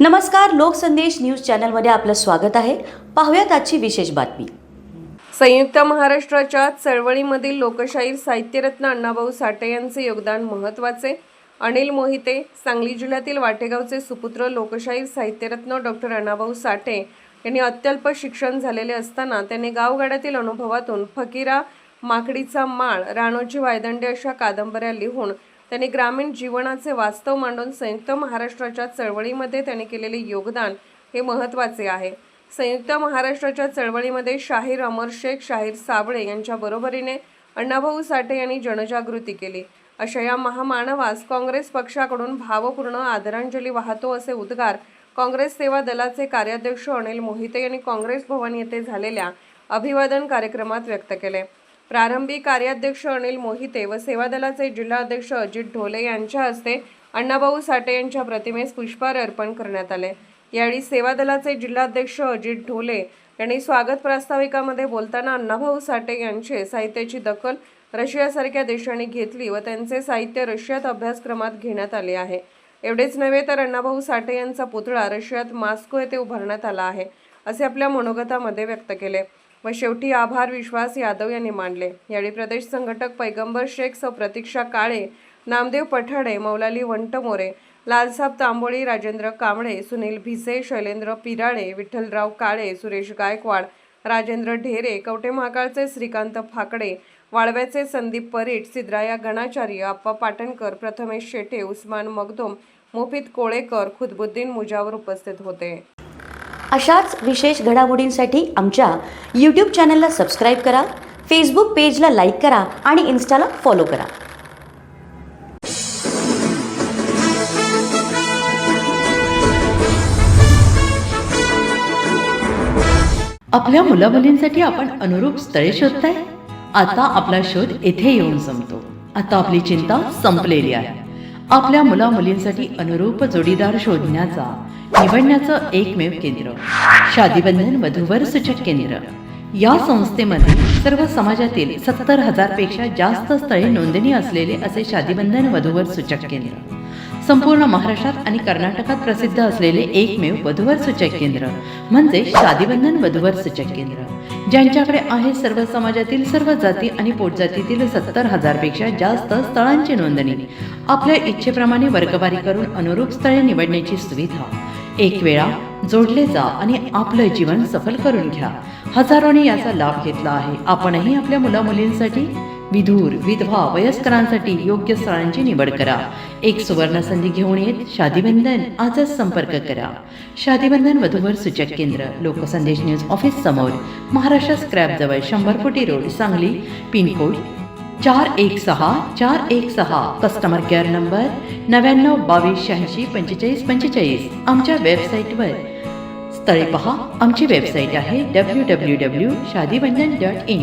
नमस्कार, लोकसंदेश न्यूज चॅनलमध्ये आपलं स्वागत आहे. पाहूयात आजची विशेष बातमी. संयुक्त महाराष्ट्राच्या चळवळीमधील लोकशाहीर साहित्यरत्न अण्णाभाऊ साठे यांचे योगदान महत्त्वाचे. अनिल मोहिते, सांगली जिल्ह्यातील वाटेगावचे सुपुत्र लोकशाहीर साहित्यरत्न डॉक्टर अण्णाभाऊ साठे यांनी अत्यल्प शिक्षण झालेले असताना त्यांनी गावगाड्यातील अनुभवातून फकीरा, माकडीचा माळ, राणोजी वायदंडे अशा कादंबऱ्या लिहून त्यांनी ग्रामीण जीवनाचे वास्तव मांडून संयुक्त महाराष्ट्राच्या चळवळीमध्ये त्यांनी केलेले योगदान हे महत्त्वाचे आहे. संयुक्त महाराष्ट्राच्या चळवळीमध्ये शाहीर अमर शेख, शाहीर साबळे यांच्या बरोबरीने अण्णाभाऊ साठे यांनी जनजागृती केली. अशा या महामानवास काँग्रेस पक्षाकडून भावपूर्ण आदरांजली वाहतो असे उद्गार काँग्रेस सेवा दलाचे कार्याध्यक्ष अनिल मोहिते यांनी काँग्रेस भवन येथे झालेल्या अभिवादन कार्यक्रमात व्यक्त केले. प्रारंभी कार्याध्यक्ष अनिल मोहिते व सेवा दलाचे जिल्हाध्यक्ष अजित ढोले यांच्या हस्ते अण्णाभाऊ साठे यांच्या प्रतिमेस पुष्पहार अर्पण करण्यात आले. यावेळी सेवा दलाचे जिल्हाध्यक्ष अजित ढोले यांनी स्वागत प्रास्ताविकामध्ये बोलताना अण्णाभाऊ साठे यांचे साहित्याची दखल रशियासारख्या देशांनी घेतली व त्यांचे साहित्य रशियात अभ्यासक्रमात घेण्यात आले आहे. एवढेच नव्हे तर अण्णाभाऊ साठे यांचा पुतळा रशियात मॉस्को येथे उभारण्यात आला आहे असे आपल्या मनोगतामध्ये व्यक्त केले. व शेवटी आभार विश्वास यादव यांनी मांडले. यावेळी प्रदेश संघटक पैगंबर शेख, सौ प्रतीक्षा काळे, नामदेव पठाडे, मौलाली वंटमोरे, लालसाब तांबोळी, राजेंद्र कांबळे, सुनील भिसे, शैलेंद्र पिराळे, विठ्ठलराव काळे, सुरेश गायकवाड, राजेंद्र ढेरे, कवठे महाकाळचे श्रीकांत फाकडे, वाळव्याचे संदीप परीट, सिद्राया गणाचार्य, आप्पा पाटणकर, प्रथमेश शेटे, उस्मान मगदूम, मोफित कोळेकर, खुदबुद्दीन मुजावर उपस्थित होते. अशाच विशेष घडामोडींसाठी आमच्या यूट्यूब चॅनलला सबस्क्राईब करा, फेसबुक पेजला लाईक करा आणि इन्स्टाला फॉलो करा. आपल्या मुलामुलींसाठी आपण अनुरूप स्थळे शोधताय? आता आपला शोध येथे येऊन संपतो. आता आपली चिंता संपलेली आहे. आपल्या मुलामुलींसाठी अनुरूप जोडीदार शोधण्याचा निवडण्याचं एकमेव केंद्र शादीबंधन वधूवर सूचक केंद्र. या संस्थेमध्ये सर्व समाजातील 70,000 पेक्षा जास्त स्थळे नोंदणी असलेले असे शादीबंधन वधूवर सूचक केंद्र. संपूर्ण महाराष्ट्रात आणि कर्नाटकात प्रसिद्ध असलेले एकमेव वधूवर सूचक केंद्र म्हणजे शादीबंधन वधूवर सूचक केंद्र. ज्यांच्याकडे आहे सर्व समाजातील सर्व जाती आणि पोटजातीतील 70,000 पेक्षा जास्त स्थळांची नोंदणी. आपल्या इच्छेप्रमाणे वर्गवारी करून अनुरूप स्थळे निवडण्याची सुविधा. एक वेळा जोडले जा आणि आपलं जीवन सफल करून घ्या. हजारोंनी याचा लाभ घेतला आहे. आपणही आपल्या मुलामुलींसाठी, विधूर, विधवा, वयस्करांसाठी योग्य स्थळांची निवड करा. एक सुवर्ण संधी घेऊन येत शादीबंधन आजच संपर्क करा. शादीबंधन वधूवर सूचक केंद्र, लोकसंदेश न्यूज ऑफिस समोर, महाराष्ट्र स्क्रॅप जवळ, 100 फुटी road, Sangli. Pin code 416-416. Customer care number 99-22-86-45-45. आमच्या वेबसाईटवर स्थळे पहा. आमची वेबसाईट आहे www.shadibandhan.in.